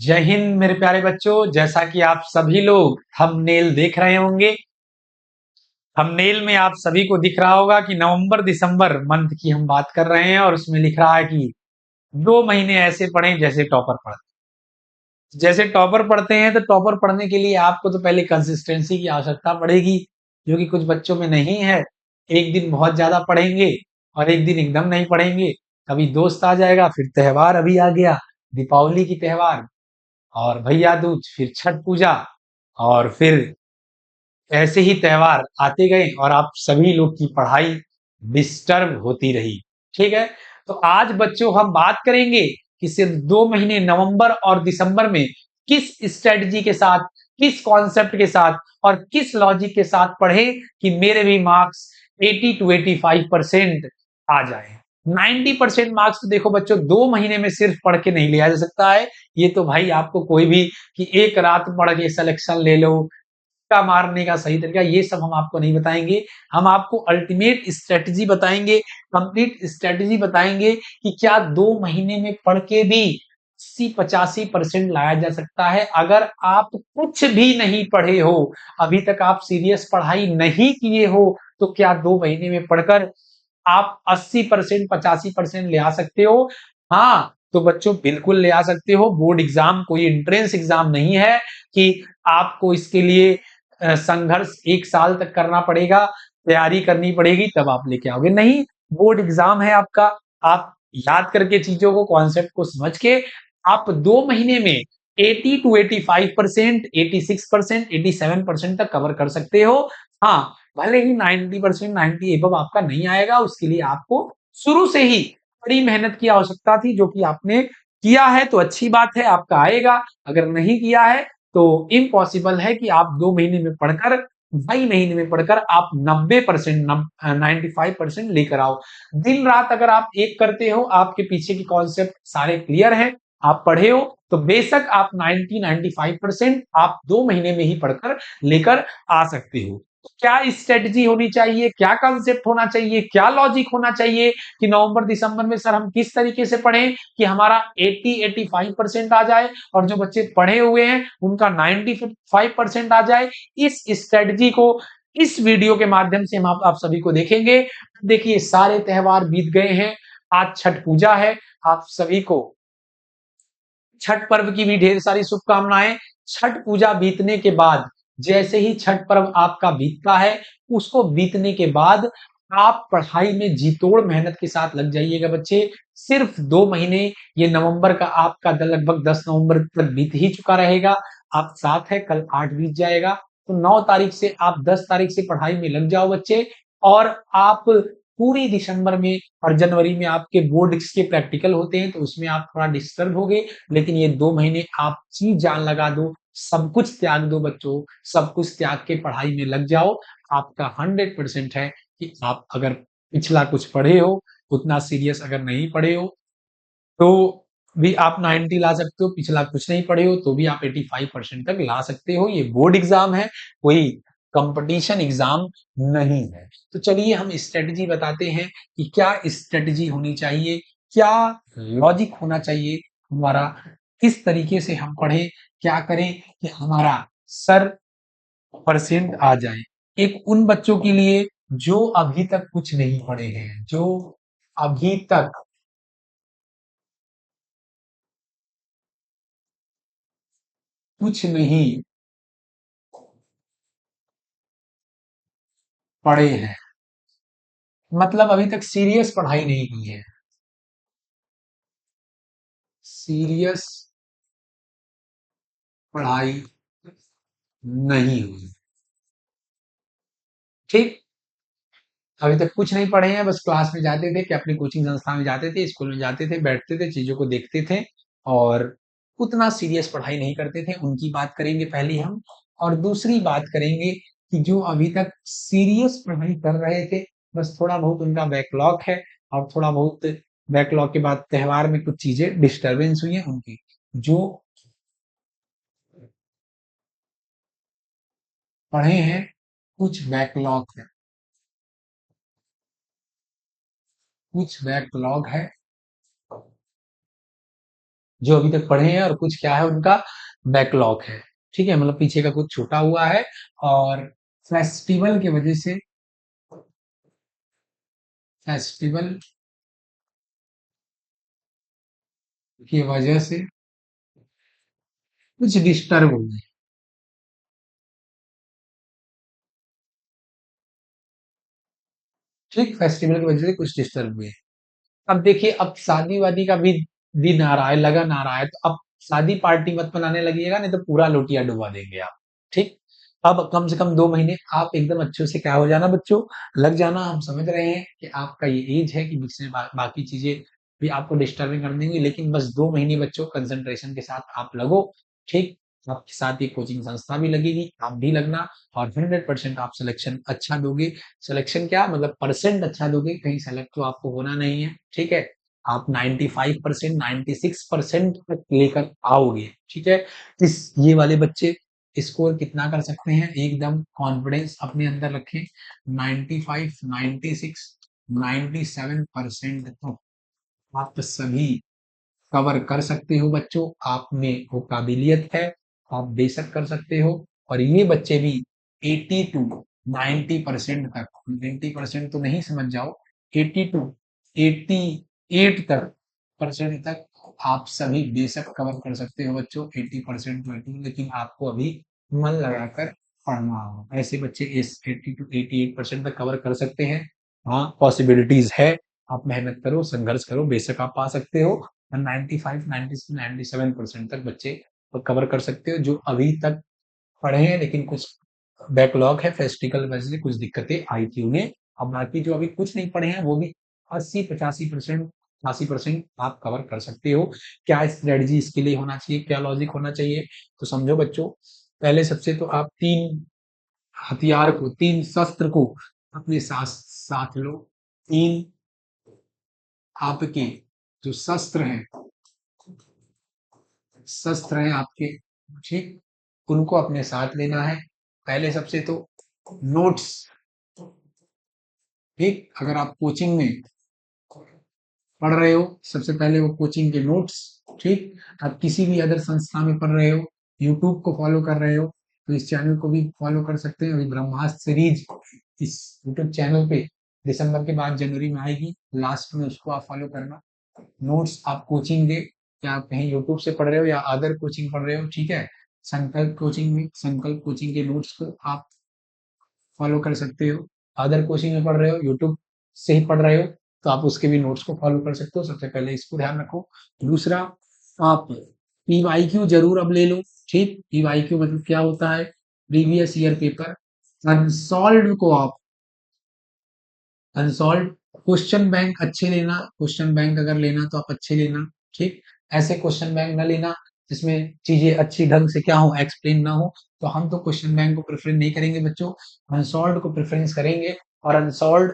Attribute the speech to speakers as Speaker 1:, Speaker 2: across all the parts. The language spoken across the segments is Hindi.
Speaker 1: जय हिंद मेरे प्यारे बच्चों। जैसा कि आप सभी लोग थंबनेल देख रहे होंगे, थंबनेल में आप सभी को दिख रहा होगा कि नवंबर दिसंबर मंथ की हम बात कर रहे हैं और उसमें लिख रहा है कि 2 महीने ऐसे पढ़ें जैसे टॉपर पढ़ते। जैसे टॉपर पढ़ते हैं तो टॉपर पढ़ने के लिए आपको तो पहले कंसिस्टेंसी की आवश्यकता पड़ेगी, जो कि कुछ बच्चों में नहीं है। एक दिन बहुत ज्यादा पढ़ेंगे और एक दिन एकदम नहीं पढ़ेंगे। कभी दोस्त आ जाएगा, फिर त्योहार अभी आ गया, दीपावली की त्योहार, और भैया दूज, फिर छठ पूजा, और फिर ऐसे ही त्योहार आते गए और आप सभी लोग की पढ़ाई डिस्टर्ब होती रही। ठीक है, तो आज बच्चों हम बात करेंगे कि सिर्फ 2 महीने नवंबर और दिसंबर में किस स्ट्रेटजी के साथ, किस कॉन्सेप्ट के साथ और किस लॉजिक के साथ पढ़े कि मेरे भी मार्क्स 80 to 85% आ जाए। 90% मार्क्स तो देखो बच्चों 2 महीने में सिर्फ पढ़ के नहीं लिया जा सकता है। ये तो भाई आपको कोई भी कि एक रात पढ़ के सिलेक्शन ले लो, का मारने का सही तरीका, ये सब हम आपको नहीं बताएंगे। हम आपको अल्टीमेट स्ट्रेटजी बताएंगे, कंप्लीट स्ट्रेटजी बताएंगे कि क्या 2 महीने में पढ़ के भी 80-85% लाया जा सकता है। अगर आप कुछ भी नहीं पढ़े हो, अभी तक आप सीरियस पढ़ाई नहीं किए हो, तो क्या 2 महीने में पढ़कर आप 80% 85% ले आ सकते हो? हाँ, तो बच्चों बिल्कुल ले आ सकते हो। बोर्ड एग्जाम कोई एंट्रेंस एग्जाम नहीं है कि आपको इसके लिए संघर्ष 1 साल तक करना पड़ेगा, तैयारी करनी पड़ेगी तब आप लेके आओगे। नहीं, बोर्ड एग्जाम है आपका। आप याद करके चीजों को, कॉन्सेप्ट को समझ के आप 2 महीने में 80 to 85%, 86%, 87% तक कवर कर सकते हो। हाँ, भले ही 90%, 90 एबव आपका नहीं आएगा, उसके लिए आपको शुरू से ही बड़ी मेहनत की आवश्यकता थी, जो कि आपने किया है तो अच्छी बात है, आपका आएगा। अगर नहीं किया है तो इम्पॉसिबल है कि आप 2 महीने में पढ़कर, 2.5 महीने में पढ़कर आप 90%, 95% लेकर आओ। दिन रात अगर आप एक करते हो, आपके पीछे की कॉन्सेप्ट सारे क्लियर हैं, आप पढ़े हो, तो बेशक आप 90-95% आप 2 महीने में ही पढ़कर लेकर आ सकते हो। तो क्या स्ट्रेटजी होनी चाहिए, क्या कॉन्सेप्ट होना चाहिए, क्या लॉजिक होना चाहिए कि नवंबर दिसंबर में सर हम किस तरीके से पढ़ें कि हमारा 80-85% आ जाए और जो बच्चे पढ़े हुए हैं उनका 95% आ जाए। इस स्ट्रेटजी को इस वीडियो के माध्यम से हम आप सभी को देखेंगे। देखिए, सारे त्योहार बीत गए हैं, आज छठ पूजा है। आप सभी को छठ पर्व की भी ढेर सारी शुभकामनाएं। छठ पूजा बीतने के बाद, जैसे ही छठ पर्व आपका बीतता है, उसको बीतने के बाद आप पढ़ाई में जी तोड़ मेहनत के साथ लग जाइएगा बच्चे। सिर्फ 2 महीने, ये नवंबर का आपका लगभग 10 नवंबर तक बीत ही चुका रहेगा। आप 7 है, कल 8 बीत जाएगा, तो 9 तारीख से आप 10 तारीख से पढ़ाई में लग जाओ बच्चे। और आप पूरी दिसंबर में और जनवरी में आपके बोर्ड के प्रैक्टिकल होते हैं, तो उसमें आप थोड़ा डिस्टर्ब हो गए, लेकिन ये 2 महीने आप जी जान लगा दो, सब कुछ त्याग दो बच्चों, सब कुछ त्याग के पढ़ाई में लग जाओ। आपका 100% है कि आप अगर पिछला कुछ पढ़े हो, उतना सीरियस अगर नहीं पढ़े हो, तो भी आप 90 ला सकते हो। पिछला कुछ नहीं पढ़े हो तो भी आप 85% तक ला सकते हो। ये बोर्ड एग्जाम है, कोई कंपटीशन एग्जाम नहीं है। तो चलिए हम स्ट्रेटजी बताते हैं कि क्या स्ट्रेटजी होनी चाहिए, क्या लॉजिक होना चाहिए हमारा, किस तरीके से हम पढ़े, क्या करें कि हमारा सर परसेंट आ जाए। एक उन बच्चों के लिए जो अभी तक कुछ नहीं पढ़े हैं, जो अभी तक कुछ नहीं पढ़े हैं, मतलब अभी तक सीरियस पढ़ाई नहीं की है, सीरियस पढ़ाई नहीं हुई। ठीक, अभी तक कुछ नहीं पढ़े हैं, बस क्लास में जाते थे कि अपनी कोचिंग संस्था में जाते थे, स्कूल में जाते थे, बैठते थे, चीजों को देखते थे और उतना सीरियस पढ़ाई नहीं करते थे। उनकी बात करेंगे पहले हम। और दूसरी बात करेंगे कि जो अभी तक सीरियस पढ़ाई कर रहे थे, बस थोड़ा बहुत उनका बैकलॉग है, और थोड़ा बहुत बैकलॉग के बाद त्योहार में कुछ चीजें डिस्टरबेंस हुई है उनकी। जो पढ़े हैं, कुछ बैकलॉग है, कुछ बैकलॉग है, जो अभी तक पढ़े हैं, और कुछ क्या है उनका बैकलॉग है। ठीक है, मतलब पीछे का कुछ छूटा हुआ है, और फेस्टिवल की वजह से, फेस्टिवल की वजह से कुछ डिस्टर्ब हुए। ठीक, फेस्टिवल की वजह से कुछ डिस्टर्ब हुए। अब देखिए, अब शादी वादी का भी दिन आ रहा है, लगन आ रहा है, तो अब शादी पार्टी मत बनाने लगिएगा, नहीं तो पूरा लोटिया डुबा देंगे आप। ठीक, अब कम से कम 2 महीने आप एकदम अच्छे से क्या हो जाना बच्चों, लग जाना। हम समझ रहे हैं कि आपका ये एज है कि बीच में बाकी चीजें भी आपको डिस्टर्बिंग कर देंगी, लेकिन बस 2 महीने बच्चों कंसंट्रेशन के साथ आप लगो। ठीक, आपके साथ ये कोचिंग संस्था भी लगेगी, आप भी लगना, और 100% आप सिलेक्शन अच्छा दोगे। सिलेक्शन क्या मतलब परसेंट अच्छा दोगे, कहीं सेलेक्ट तो आपको होना नहीं है। ठीक है, आप 95%, 96% तक लेकर आओगे। ठीक है, इस ये वाले बच्चे स्कोर कितना कर सकते हैं, एकदम कॉन्फिडेंस अपने अंदर रखें। 95, 96, 97% तक आप सभी कवर कर सकते हो बच्चों। आप में वो काबिलियत है, आप बेशक कर सकते हो। और ये बच्चे भी 80 टू 90% तक, 90% तो नहीं समझ जाओ, 80 टू 88 तक परसेंट तक आप सभी बेशक कवर कर सकते हो बच्चों। 80% तो 80, लेकिन आपको अभी मन लगाकर पढ़ना होगा। ऐसे बच्चे इस 80 टू 88% तक कवर कर सकते हैं। हाँ, पॉसिबिलिटीज है, आप मेहनत करो, संघर्ष करो, बेशक आप पा सकते हो। 95, 96, 97% तक बच्चे कवर कर सकते हो, जो अभी तक पढ़े हैं, लेकिन कुछ बैकलॉग है, फेस्टिवल वजह से कुछ दिक्कतें आई थी उन्हें। अब बाकी जो अभी कुछ नहीं पढ़े हैं वो भी 80, 85%, 80% आप कवर कर सकते हो। क्या स्ट्रेटजी इसके लिए होना चाहिए, क्या लॉजिक होना चाहिए, तो समझो बच्चों। पहले सबसे तो आप तीन हथियार को, तीन शस्त्र को अपने साथ साथ लो। तीन आपके जो शस्त्र हैं आपके, ठीक, उनको अपने साथ लेना है। पहले सबसे तो नोट्स। ठीक, अगर आप कोचिंग में पढ़ रहे हो, सबसे पहले वो कोचिंग के नोट्स। ठीक, आप किसी भी अदर संस्था में पढ़ रहे हो, यूट्यूब को फॉलो कर रहे हो, तो इस चैनल को भी फॉलो कर सकते हैं। अभी ब्रह्मास्त्र सीरीज इस यूट्यूब चैनल पे दिसंबर के बाद जनवरी में आएगी, लास्ट में उसको आप फॉलो करना। नोट्स आप कोचिंग दे, या आप कहीं यूट्यूब से पढ़ रहे हो या अदर कोचिंग पढ़ रहे हो, ठीक है, संकल्प कोचिंग के नोट्स को आप फॉलो कर सकते हो। अदर कोचिंग में पढ़ रहे हो, यूट्यूब से ही पढ़ रहे हो, तो आप उसके भी नोट्स को फॉलो कर सकते हो। सबसे पहले इसको ध्यान रखो। दूसरा, आप पीवाईक्यू जरूर अब ले लो। ठीक, पीवाईक्यू मतलब क्या होता है, प्रीवियस ईयर पेपर अनसॉल्व को आप, अनसॉल्व क्वेश्चन बैंक अच्छे लेना। क्वेश्चन बैंक अगर लेना तो आप अच्छे लेना। ठीक, ऐसे क्वेश्चन बैंक ना लेना जिसमें चीजें अच्छी ढंग से क्या हो, एक्सप्लेन ना हो। तो हम तो क्वेश्चन बैंक को प्रेफरेंस नहीं करेंगे बच्चों, अनसॉल्व को प्रेफरेंस करेंगे। और अनसॉल्व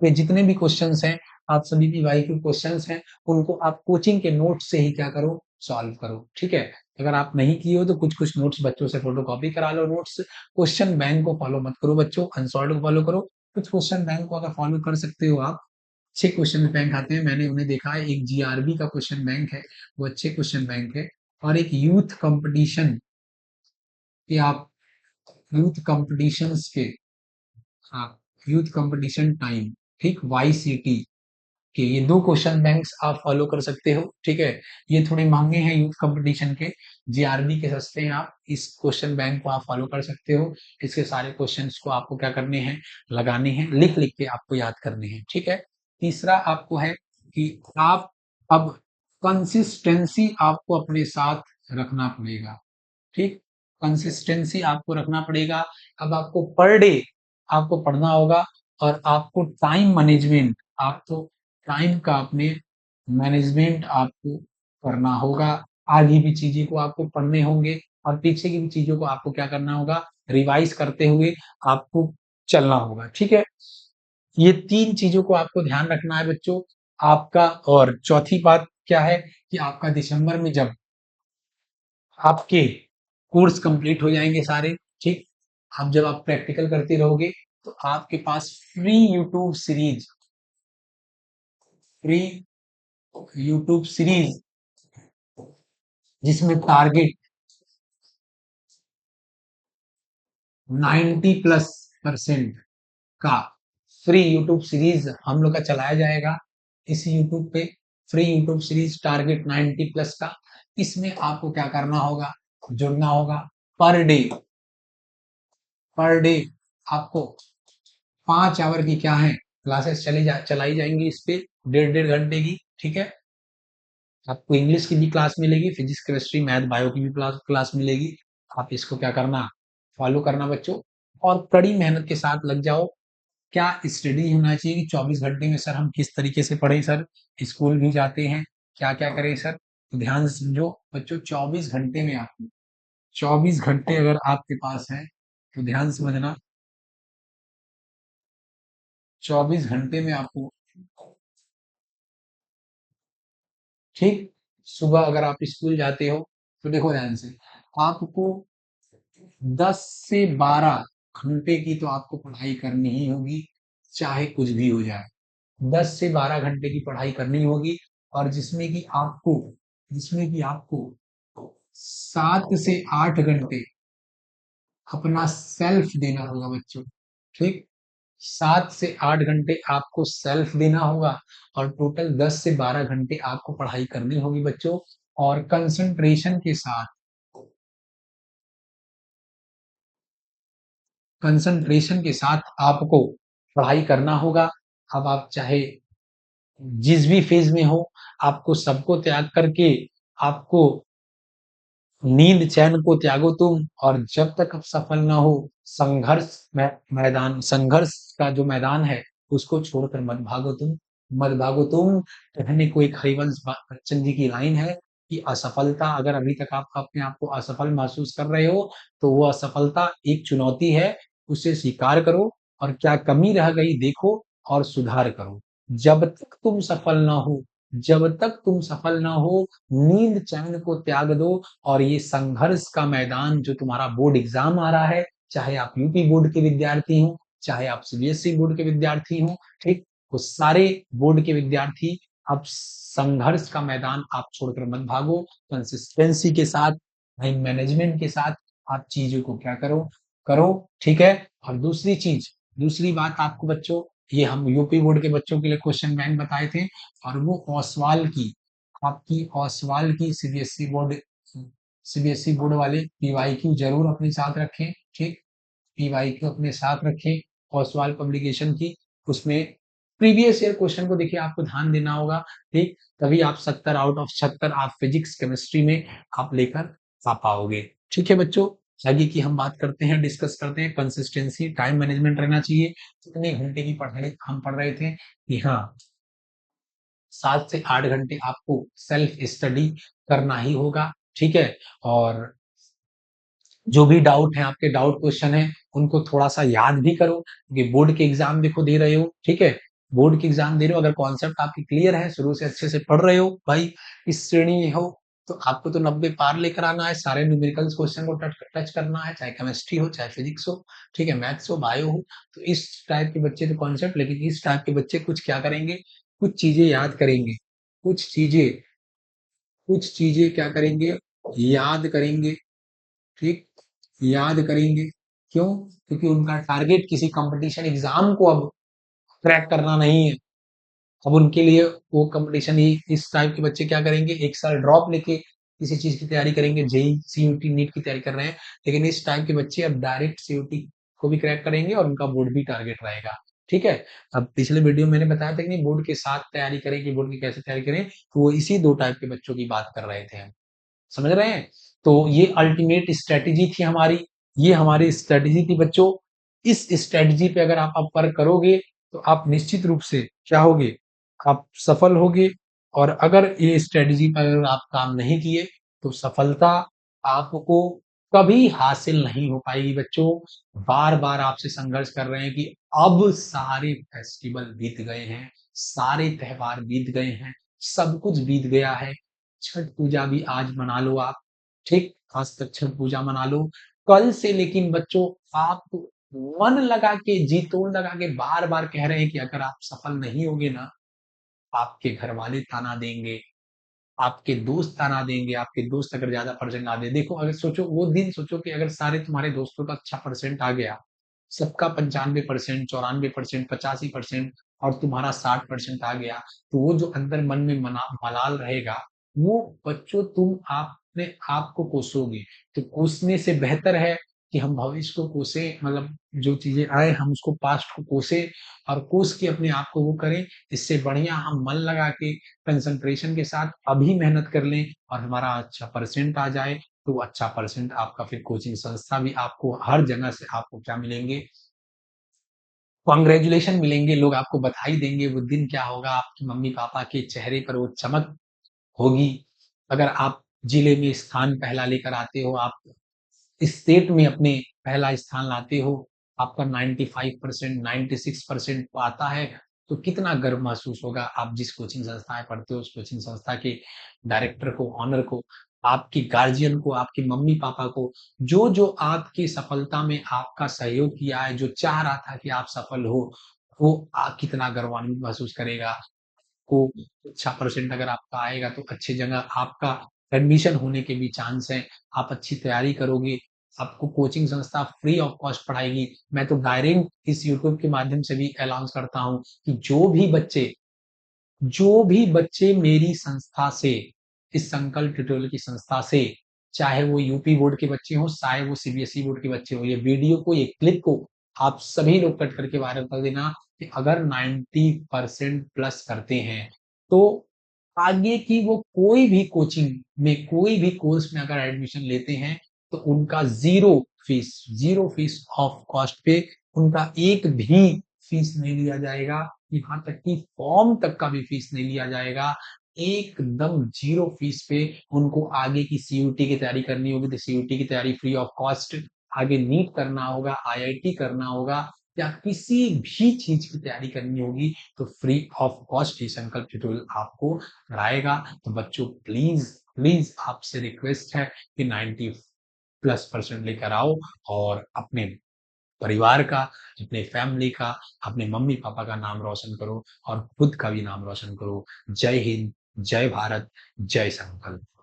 Speaker 1: के जितने भी क्वेश्चंस हैं, आप सभी भी वाई के क्वेश्चंस हैं, उनको आप कोचिंग के नोट से ही क्या करो, सॉल्व करो। ठीक है, अगर आप नहीं किए हो तो कुछ कुछ नोट्स बच्चों से फोटो कॉपी करा लो नोट्स। क्वेश्चन बैंक को फॉलो मत करो बच्चों, अनसॉल्व को फॉलो करो। कुछ क्वेश्चन बैंक को अगर फॉलो कर सकते हो आप, अच्छे क्वेश्चन बैंक आते हैं, मैंने उन्हें देखा है। एक जीआरबी का क्वेश्चन बैंक है, वो अच्छे क्वेश्चन बैंक है। और एक यूथ कंपटीशन के आप, यूथ कंपटीशंस के, हाँ, यूथ कंपटीशन टाइम, ठीक, वाईसीटी के ये दो क्वेश्चन बैंक्स आप फॉलो कर सकते हो। ठीक है, ये थोड़े महंगे हैं यूथ कंपटीशन के, जीआरबी के सस्ते हैं। आप इस क्वेश्चन बैंक को आप फॉलो कर सकते हो। इसके सारे क्वेश्चंस को आपको क्या करने हैं, लगाने हैं, लिख लिख के आपको याद करने हैं। ठीक है, तीसरा आपको है कि आप अब कंसिस्टेंसी आपको अपने साथ रखना पड़ेगा। ठीक, कंसिस्टेंसी आपको रखना पड़ेगा। अब आपको पर डे आपको पढ़ना होगा, और आपको टाइम मैनेजमेंट, आपको टाइम का अपने मैनेजमेंट आपको करना होगा। आगे भी चीजें को आपको पढ़ने होंगे, और पीछे की भी चीजों को आपको क्या करना होगा, रिवाइज करते हुए आपको चलना होगा। ठीक है, ये तीन चीजों को आपको ध्यान रखना है बच्चों आपका। और चौथी बात क्या है कि आपका दिसंबर में जब आपके कोर्स कंप्लीट हो जाएंगे सारे, ठीक, अब जब आप प्रैक्टिकल करते रहोगे, तो आपके पास फ्री यूट्यूब सीरीज जिसमें टारगेट 90+% का फ्री यूट्यूब सीरीज हम लोग का चलाया जाएगा। इस यूट्यूब पे फ्री यूट्यूब सीरीज टारगेट 90+ का। इसमें आपको क्या करना होगा, जुड़ना होगा। पर डे, पर डे आपको 5 आवर की क्या है क्लासेस चलाई जाएंगी इस पे, 1.5 घंटे की। ठीक है, आपको इंग्लिश की भी क्लास मिलेगी, फिजिक्स केमिस्ट्री मैथ बायो की भी क्लास मिलेगी। आप इसको क्या करना, फॉलो करना बच्चों, और कड़ी मेहनत के साथ लग जाओ। क्या स्टडी होना चाहिए कि 24 घंटे में सर हम किस तरीके से पढ़ें सर, स्कूल भी जाते हैं, क्या क्या करें सर। तो ध्यान से समझो बच्चों, 24 घंटे में आप, 24 घंटे अगर आपके पास है तो ध्यान से समझना, 24 घंटे में आपको, ठीक, सुबह अगर आप स्कूल जाते हो तो देखो ध्यान से, आपको 10 से 12 घंटे की तो आपको पढ़ाई करनी ही होगी, चाहे कुछ भी हो जाए। 10 से 12 घंटे की पढ़ाई करनी होगी, और जिसमें कि आपको 7 से 8 घंटे अपना सेल्फ देना होगा बच्चों। ठीक, 7 से 8 घंटे आपको सेल्फ देना होगा, और टोटल 10 से 12 घंटे आपको पढ़ाई करनी होगी बच्चों। और कंसंट्रेशन के साथ आपको पढ़ाई करना होगा। अब आप चाहे जिस भी फेज में हो, आपको सबको त्याग करके आपको नींद चैन को त्यागो तुम, और जब तक आप सफल ना हो, संघर्ष का जो मैदान है उसको छोड़कर मत भागो तुम, मत भागो तुम। कहने को एक हरिवंश बच्चन जी की लाइन है कि असफलता, अगर अभी तक आप अपने आप को असफल महसूस कर रहे हो तो वो असफलता एक चुनौती है, उसे स्वीकार करो, और क्या कमी रह गई देखो और सुधार करो। जब तक तुम सफल ना हो, जब तक तुम सफल ना हो, नींद चैन को त्याग दो। और ये संघर्ष का मैदान जो तुम्हारा बोर्ड एग्जाम आ रहा है, चाहे आप यूपी बोर्ड के विद्यार्थी हो, चाहे आप सीबीएसई बोर्ड के विद्यार्थी हो, ठीक, वो सारे बोर्ड के विद्यार्थी, अब संघर्ष का मैदान आप छोड़कर मत भागो। कंसिस्टेंसी के साथ, टाइम मैनेजमेंट के साथ आप चीजों को क्या करो, करो। ठीक है, और दूसरी बात आपको बच्चों, ये हम यूपी बोर्ड के बच्चों के लिए क्वेश्चन बैंक बताए थे, और वो ओसवाल की, आपकी ओसवाल की सीबीएसई बोर्ड वाले पीवाईक्यू जरूर अपने साथ रखें। ठीक, पीवाईक्यू अपने साथ रखें, ओसवाल पब्लिकेशन की। उसमें प्रीवियस ईयर क्वेश्चन को देखिए, आपको ध्यान देना होगा। ठीक, तभी आप 70 आउट ऑफ 76 आप फिजिक्स केमिस्ट्री में आप लेकर आ पाओगे। ठीक है बच्चों, आगे की हम बात करते हैं, डिस्कस करते हैं। कंसिस्टेंसी, टाइम मैनेजमेंट रहना चाहिए। कितने घंटे की पढ़ाई हम पढ़ रहे थे कि हाँ, 7 से 8 घंटे आपको सेल्फ स्टडी करना ही होगा। ठीक है, और जो भी डाउट है, आपके डाउट क्वेश्चन है, उनको थोड़ा सा याद भी करो, क्योंकि बोर्ड के एग्जाम देखो दे रहे हो। ठीक है, बोर्ड के एग्जाम दे रहे हो, अगर कॉन्सेप्ट आपकी क्लियर है, शुरू से अच्छे से पढ़ रहे हो भाई, इस श्रेणी में हो, तो आपको तो 90 पार लेकर आना है। सारे न्यूमेरिकल्स क्वेश्चन को टच टच करना है, चाहे केमिस्ट्री हो, चाहे फिजिक्स हो, ठीक है, मैथ्स हो, बायो हो। तो इस टाइप के बच्चे तो कॉन्सेप्ट, लेकिन इस टाइप के बच्चे कुछ क्या करेंगे, कुछ चीजें याद करेंगे, कुछ चीजें कुछ चीजें क्या करेंगे, याद करेंगे। ठीक, याद करेंगे। क्यों? क्योंकि उनका टारगेट किसी कंपटीशन एग्जाम को अब क्रैक करना नहीं है। अब उनके लिए वो कंपटीशन ही, इस टाइप के बच्चे क्या करेंगे, एक साल ड्रॉप लेके किसी चीज की तैयारी करेंगे, जेई सीयूटी नीट की तैयारी कर रहे हैं, लेकिन इस टाइप के बच्चे अब डायरेक्ट सीयूटी को भी क्रैक करेंगे, और उनका बोर्ड भी टारगेट रहेगा। ठीक है, अब पिछले वीडियो में मैंने बताया था कि नहीं, बोर्ड के साथ तैयारी करें कि बोर्ड की कैसे तैयारी करें, तो वो इसी 2 टाइप के बच्चों की बात कर रहे थे हम। समझ रहे हैं? तो ये अल्टीमेट स्ट्रेटेजी थी हमारी, ये हमारी स्ट्रेटेजी थी बच्चों। इस स्ट्रेटेजी पे अगर आप वर्क करोगे तो आप निश्चित रूप से क्या होगे, आप सफल होगे। और अगर ये स्ट्रेटेजी पर अगर आप काम नहीं किए तो सफलता आपको कभी हासिल नहीं हो पाएगी बच्चों। बार बार आपसे संघर्ष कर रहे हैं कि अब सारे फेस्टिवल बीत गए हैं, सारे त्योहार बीत गए हैं, सब कुछ बीत गया है। छठ पूजा भी आज मना लो आप, ठीक, आज तक छठ पूजा मना लो। कल से लेकिन बच्चों, आप मन लगा के, जी तोड़ लगा के बार बार कह रहे हैं कि अगर आप सफल नहीं होगे ना, आपके घर वाले ताना देंगे, आपके दोस्त ताना देंगे, आपके दोस्त अगर ज़्यादा परसेंट ना दें, देखो अगर सोचो वो दिन सोचो कि अगर सारे तुम्हारे दोस्तों का अच्छा परसेंट आ गया, सबका 95%, 94%, 85% और तुम्हारा 60% आ गया, तो वो जो अंदर मन में मलाल रहेगा, वो बच्चों तुम अपने आप को कोसोगे। तो कोसने से बेहतर है कि हम भविष्य को कोसें, मतलब जो चीज़ें आए हम उसको पास्ट को कोसें और कोस के अपने आप को वो करें। इससे बढ़िया हम मन लगा के कंसंट्रेशन के साथ अभी मेहनत कर लें और हमारा अच्छा परसेंट आ जाए, तो अच्छा परसेंट आपका फिर कोचिंग संस्था भी आपको हर जगह से आपको क्या मिलेंगे, कांग्रेचुलेशन मिलेंगे, लोग आपको बधाई देंगे। वो दिन क्या होगा, आपके मम्मी-पापा के चेहरे पर वो चमक होगी। अगर आप जिले में स्थान पहला लेकर आते हो, आप स्टेट में अपने पहला स्थान लाते हो, आपका 95% 96% आता है, तो कितना गर्व महसूस होगा। आप जिस कोचिंग संस्था में पढ़ते हो, उस कोचिंग संस्था के डायरेक्टर को, ऑनर को, आपके गार्जियन को, आपके मम्मी-पापा को, जो आपकी सफलता में आपका सहयोग किया है, जो चाह रहा था कि आप सफल हो, वो कितना गौरवान्वित महसूस करेगा। को अच्छा परसेंट अगर आपका आएगा तो अच्छी जगह आपका एडमिशन होने के भी चांस हैं। आप अच्छी तैयारी करोगे, आपको कोचिंग संस्था फ्री ऑफ कॉस्ट पढ़ाएगी। मैं तो डायरेक्ट इस यूट्यूब के माध्यम से भी अनाउंस करता हूँ कि जो भी बच्चे मेरी संस्था से, इस संकल्प ट्यूटोरियल की संस्था से, चाहे वो यूपी बोर्ड के बच्चे हों, चाहे वो सीबीएसई बोर्ड के बच्चे हों, ये वीडियो को, ये क्लिप को आप सभी लोग कट करके वायरल कर देना कि अगर 90% प्लस करते हैं, तो आगे की वो कोई भी कोचिंग में, कोई भी कोर्स में अगर एडमिशन लेते हैं, तो उनका ज़ीरो फीस ऑफ कॉस्ट पे उनका एक भी फीस नहीं लिया जाएगा। यहाँ तक कि फॉर्म तक का भी फीस नहीं लिया जाएगा। एकदम ज़ीरो फीस पे उनको आगे की सीयूटी की तैयारी करनी होगी तो सीयूटी की तैयारी फ्री ऑफ कॉस्ट, आगे नीट करना होगा, आईआईटी करना होगा या किसी भी चीज़ की तैयारी करनी होगी तो फ्री ऑफ कॉस्ट ये संकल्प ट्यूटोरियल आपको कराएगा। तो बच्चों प्लीज़ आपसे रिक्वेस्ट है कि 90 प्लस परसेंट लेकर आओ और अपने परिवार का, अपने फैमिली का, अपने मम्मी-पापा का नाम रोशन करो और खुद का भी नाम रोशन करो। जय हिंद, जय भारत, जय संकल्प।